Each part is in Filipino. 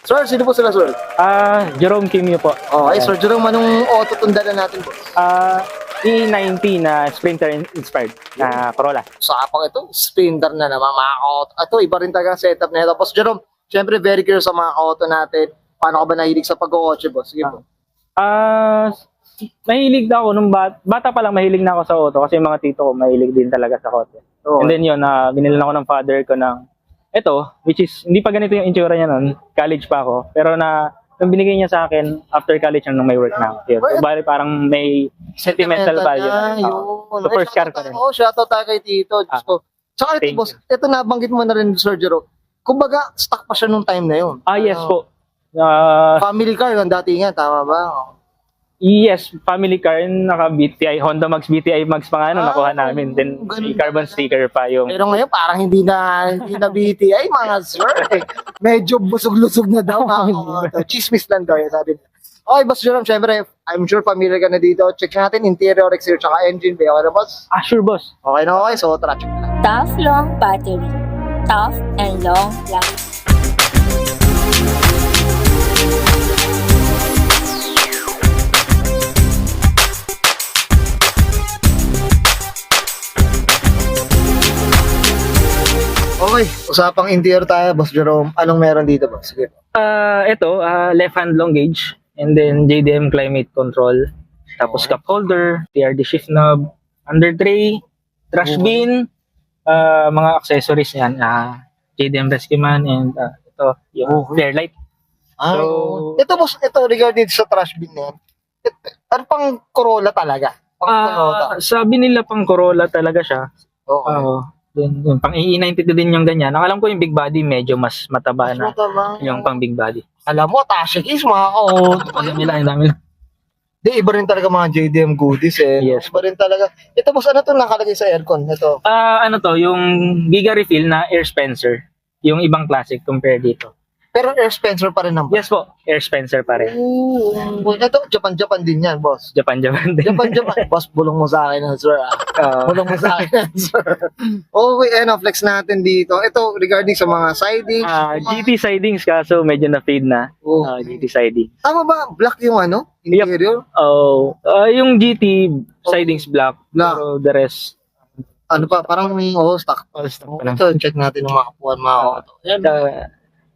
Sir, sino po sila, sir? Jerome Kimio po. Okay, Sir Jerome, anong auto tundalan natin po? E90 na Sprinter inspired na Corolla. Sa kapag ito, sprinter na naman mga auto. Ito, iba rin talaga ang setup na ito. Boss Jerome, syempre very curious sa mga auto natin. Paano ka ba nahilig sa pag-kotse, boss? Sige po. Mahilig na ako nung bata pa lang, mahilig na ako sa auto kasi yung mga tito ko mahilig din talaga sa kotse. Oo. And then yun, binilan ako ng father ko ng ito, which is hindi pa ganito yung itsura niya nun, college pa ako, pero nung binigay niya sa akin after college nung may work na ako. Yun. So, bali parang may sentimental value. Yun. So first car ko rin. Oo, shoutout tayo kay Tito. Diyos ko. Tsaka ito, Thank boss, ito nabanggit mo na rin, Sir Jerome. Kumbaga, stuck pa siya nung time na yun. Yes po. Family car yung datingan, tama ba? Yes, family car, naka-BTI, Honda Max BTI Max pa nga nakuha namin. Then ganun carbon sticker pa yung... Pero ngayon, parang hindi na BTI, mga sir. Medyo busog-lusog na daw. Chismis lang daw, sabi niya. Okay, Boss Jerome, syempre, I'm sure familiar ka na dito. Check natin, interior, exterior, tsaka engine. Bay, okay na, boss? Sure, boss. Okay na, okay. So, tara, check na. Tough long battery. Tough and long life. Okay, usapang interior tayo, Boss Jerome. Anong meron dito, boss? Sige. Ito, left hand long gauge, and then JDM climate control, tapos cup holder, TRD shift knob, under tray, trash bin, mga accessories yan, JDM rescue man, and ito, yung flare light. So, ito, boss, ito regarding sa trash bin na yan. Ano pang Corolla talaga? Pang Toyota. sabi nila pang Corolla talaga siya. Okay. Then, pang E92 din yung ganyan. Ang alam ko yung big body medyo mas mataba na Mataba. yung pang big body. Alam mo, Tasha Case, mga ka-auto. Ang dami lang, ang dami lang. Di, iba rin talaga mga JDM goodies eh. Yes. Iba rin talaga. Ito, boss, ano to nakalagay sa aircon? Ito. Ano to, yung Giga Refill na Air Spencer. Yung ibang classic compare dito. Pero Air Spencer pa rin ang Yes po, Air Spencer pa rin. Ito, Japan din yan, boss. Japan din. Japan. Boss, bulong mo sa akin, sir. Bulong mo sa akin, sir. Okay, flex natin dito. Ito, regarding sa mga sidings. GT sidings kaso medyo na-fade na. Oh. GT siding. Tama ba? Black yung ano? Yep. Interior? Yung GT sidings black. Black. Pero the rest, Ano pa? Parang stock. stock pa lang. Ito, check natin ng mga kapuan, mga auto. Yan.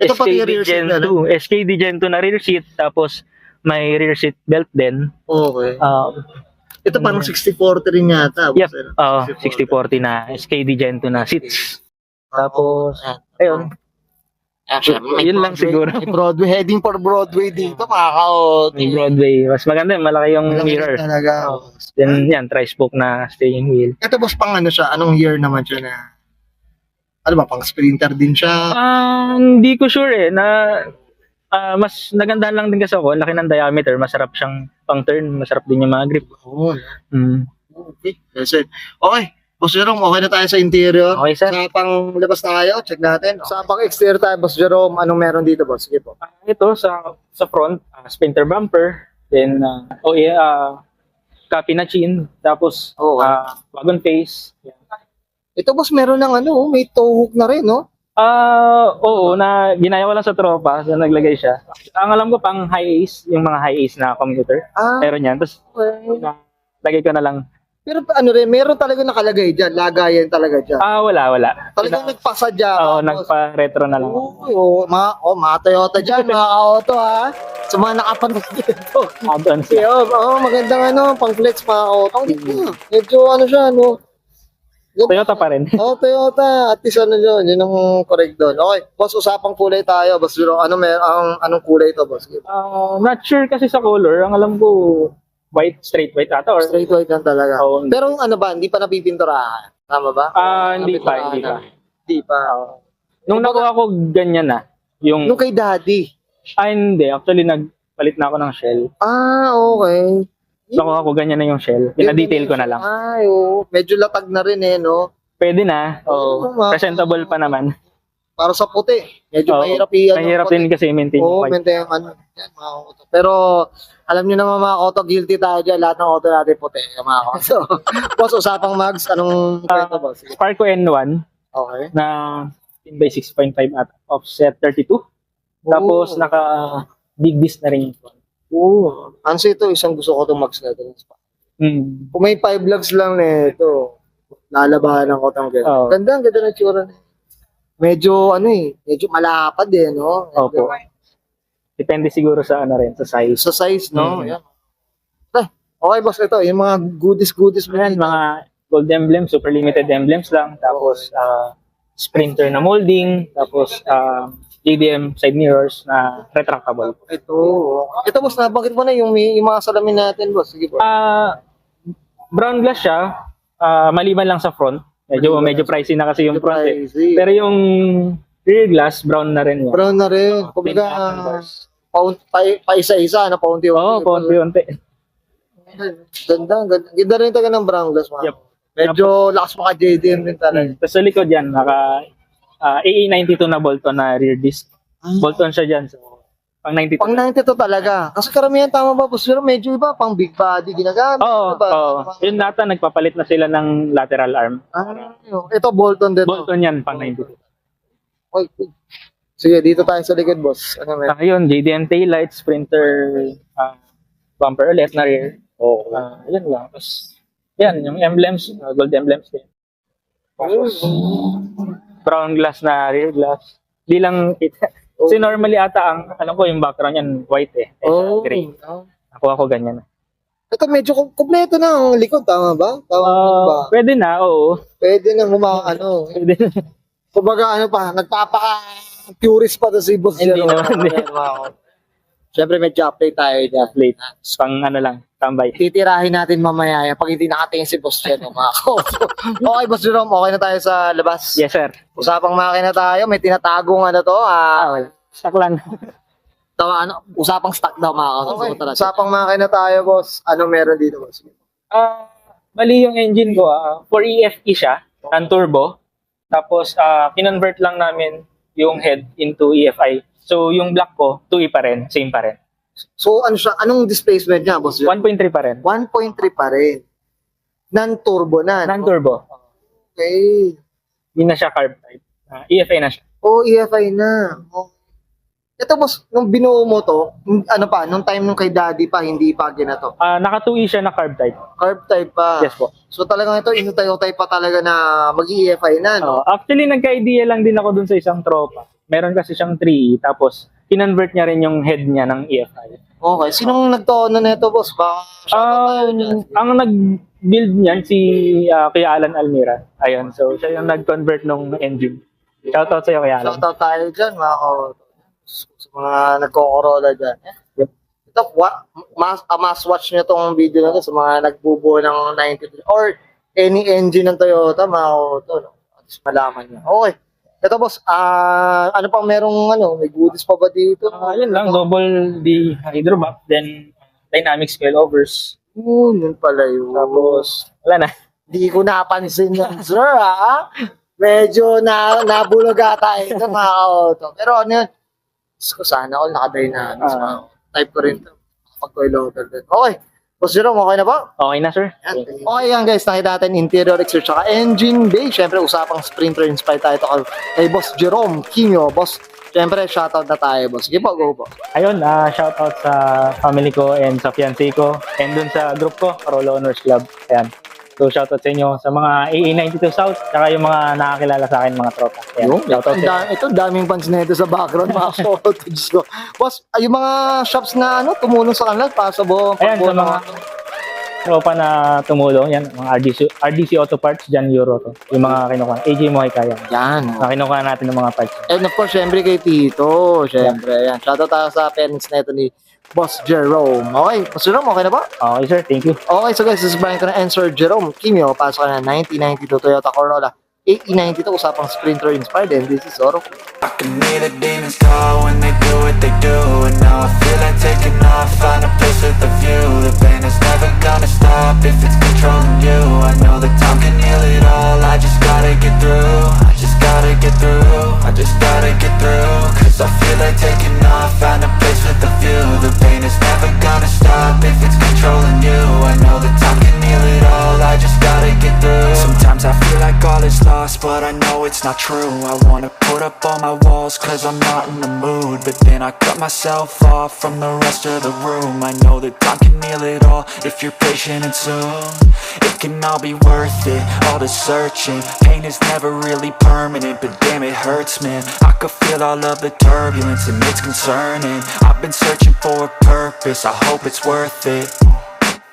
Ito pati SKD rear seat Gen na, 2. SKD Gen 2 na rear seat. Tapos may rear seat belt din. Okay. Ito parang Mm. 60-40 rin yata. Yep. Boss, 60-40 na SKD Gen 2 na seats. Tapos, ayun. Actually, Yun lang siguro. May Broadway, heading for Broadway dito, mga ka-auto. May Broadway. Mas maganda yun. Malaki yung Malaki mirror. talaga. Then yan, tri-spoke na steering wheel. Ito, boss, pang ano siya? Anong year naman siya na? Ano ba, pang sprinter din siya? Hindi ko sure eh na mas nagandahan lang din kasi ako, laki ng diameter, masarap siyang pang turn, masarap din yung mga grip. Oo. Mm. Okay. That's it. Okay. Boss Jerome, okay na tayo sa interior. Okay, sir. Sa pang labas tayo, check natin. Sa pang exterior tayo, Boss Jerome, anong meron dito, boss? Sige po. Ito sa front, sprinter bumper, then copy na chin, tapos Oo. wagon face. Yan. Ito, boss, meron ng ano, may toe hook na rin, no? Oo, na ginaya ko lang sa tropa, so naglagay siya. Ang alam ko pang high ace, yung mga high ace na commuter. Meron yan. Tapos lagay ko na lang. Pero ano rin, meron talaga nakalagay dyan. Lagayan talaga dyan. Wala. Talagang nagpasa dyan. Oo, nagpa-retro na lang. Mga Toyota dyan, mga auto ha. Sa mga nakapanood dito. Add-ons Okay, lang. magandang pang flex mga auto. Medyo ano siya, no? Toyota pa rin. Toyota. At least yun ang correct doon. Okay, boss, usapang kulay tayo. Boss, anong kulay ito, boss? Not sure kasi sa color. Ang alam ko, white, straight white ata. Or, Straight white lang talaga. Oo. Pero ano ba, hindi pa napipinturahan? Tama ba? hindi pa. Hindi pa. Nung nakuha ko, ganyan na. Nung kay daddy. Hindi. Actually, nagpalit na ako ng shell. Okay. Nakuha ko, ganyan na yung shell. Pinadetail ko na lang. Ay, medyo latag na rin no? Pwede na. Presentable pa naman. Para sa puti. Medyo Oo. mahirap iyan. Mahirap din kasi maintain yung white. maintain yung yan, mga auto. Pero, alam nyo naman mga auto, guilty tayo dyan. Lahat ng auto natin puti. Mga auto. So, boss, usapang mags, anong kwento, boss? Sparko N1 Okay. na 10 by 6.5 at offset 32. Tapos naka big disc na rin yung front. Oo. Anso ito, isang gusto ko itong max na ito. Kung may 5 lugs lang na ito, lalabanan ko itong ganda. Oo. Ganda, ang ganda ng tsura na. Medyo, medyo malapad no? Opo. Depende siguro sa ano rin, sa size. Sa size, no? Mm. Yan. Okay, boss, ito, yung mga goodies mo Ayan, dito. mga gold emblems, super limited emblems lang. Tapos, sprinter na molding. Tapos, JDM side mirrors na retractable. Ito, boss, nabanggit mo na yung mga salamin natin, boss. Sige po. Brown glass siya, maliban lang sa front. Medyo pricey na kasi yung front eh. Pricey. Pero yung rear glass, brown na rin yan. Brown na rin. Kumbaga, pa-isa-isa, na paunti-unti. Oo, paunti-unti. Ganda, ganda. Ganda rin talaga ng brown glass, mga. Yep. Medyo lakas maka JDM din talaga. Tapos sa likod yan, naka AA92 na Bolton na rear disc. Bolton siya dyan. So, pang 92. Pang 92 talaga. Kasi karamihan tama ba, boss? Pero medyo iba, pang big body ginagamit. Oo, Diba? oo. Yun nata, nagpapalit na sila ng lateral arm. Ito, Bolton din. Bolton yan, pang 92. Okay. Sige, dito tayo sa likod, boss. Ano meron? Ayun, JDM taillight, sprinter, bumper ulit na rear. Yun lang. Tapos, yan, yung emblems, gold emblems din. Brown glass na rear glass. Di lang kita. Kasi normally ata alam ko yung background yan white eh. Gray. Nakuha ko ganyan. Ito medyo kumpleto na ang likod, tama ba? Tama ba? Pwede na, oo. Pwede na Pwede na. Kumbaga purist pa to si boss. Hindi Jero. naman. Siyempre medyo update tayo dyan. Late. Pang ano lang, tambay. Titirahin natin mamaya yan pag hindi nakatingin si boss Jero, mga kauso. Okay, boss Jerome, okay na tayo sa labas. Yes, sir. Usapang makina tayo, may tinatagong to. Sak lang. Usapang stock daw, mga kauso. Okay. Usapang makina tayo, boss. Ano meron dito, boss? Bali yung engine ko, 4EFE siya, non-turbo. Tapos, kinonvert lang namin yung head into EFI. So, yung block ko, 2E pa rin, same pa rin. So, ano siya? Anong displacement niya, boss? 1.3 pa rin. 1.3 pa rin. Non-turbo na. Non-turbo. Okay. Hindi na siya carb type. EFI na siya. EFI na. Ito, boss, nung binuo mo to, nung time nung kay daddy pa, hindi pa ginato. Naka 2E siya na carb type. Carb type pa. Yes po. So, talagang ito, inutay-utay pa talaga na mag-EFI na, no? Actually, nagka-idea lang din ako dun sa isang tropa. Meron kasi siyang 3E, tapos kinonvert niya rin yung head niya ng EFI. Okay. Sinong nagtono na ito, boss? Ang nag-build niyan, si Kuya Alan Almira. Ayun, so siya yung nag-convert ng engine. Shoutout sa'yo, Kuya Alan. Shoutout tayo dyan, mga sa mga nagko-Corolla dyan. Yep. Ito, must watch nyo tong video na to sa mga nagbubuo ng 93 or any engine ng Toyota, mga auto, no? At least malaman nyo. Okay. Ito, boss, ano pang merong, may goodies pa ba dito? Yun lang, double D hydrovac, then dynamic spillovers. Yun pala yun. Tapos, wala na. Di ko napansin yan, sir, ha? Medyo nabulog ata ito, mga auto. Pero ano yun? Sana all naka-dynamics. Type ko rin ito. Pag-coilover din. Okay. Boss Jerome, okay na ba? Okay na, sir. Okay yan, guys. Nakita natin interior exterior tsaka engine bay. Siyempre, usapang sprinter inspired tayo kay Boss Jerome Quimio. Boss, siyempre, shoutout na tayo, boss. Sige po, go po. Ayun, shoutout sa family ko and sa fiancé ko and dun sa group ko, Corolla Owners Club. Ayan. So, shoutout sa inyo sa mga AA92 South tsaka yung mga nakakilala sa akin, mga tropa. Ayan, shoutout sa inyo. Ito, daming fans na ito sa background, mga shoutout ko. Boss, yung mga shops na tumulong sa kanila para sa buong Ayan, sa mga tropa na tumulong, yan, mga RDC Auto Parts, Jan Euro to. Yung mga kinukuha. AJ Mohay kaya. Yan. Kinukuha natin ng mga parts. And of course, syempre kay Tito. Syempre, yan. Shoutout tayo sa parents na ito ni Boss Jerome. Okay, Boss Jerome, okay na ba? Okay, sir. Thank you. Okay, so guys, this is Brian Cana and Sir Jerome Quimio. Pasok ka na 1992 Toyota Corolla. 1892, usapang Sprinter inspired, and this is Oro. I can hear the demons call when they do what they do. And now I feel like taking off, find a place with a view. The pain is never gonna stop if it's controlling you. I know that time can heal it all, I just gotta get through. I just gotta get through, I just gotta get through. Cause I feel like taking off, find a place with a view. The pain is never gonna stop if it's controlling you. I know that time can heal it all, I just gotta get through. Sometimes I feel like all is lost, but I know it's it's not true. I wanna put up all my walls cause I'm not in the mood, but then I cut myself off from the rest of the room. I know that time can heal it all if you're patient, and soon it can all be worth it, all the searching. Pain is never really permanent, but damn it hurts, man. I could feel all of the turbulence and it's concerning. I've been searching for a purpose, I hope it's worth it.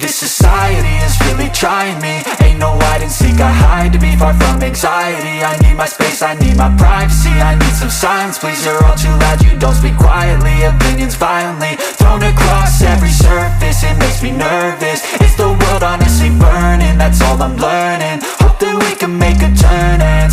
This society is really trying me. Ain't no hide and seek, I hide to be far from anxiety. I need my space, I need my privacy. I need some silence, please, you're all too loud. You don't speak quietly, opinions violently thrown across every surface. It makes me nervous, it's the world honestly burning. That's all I'm learning, hope that we can make a turn and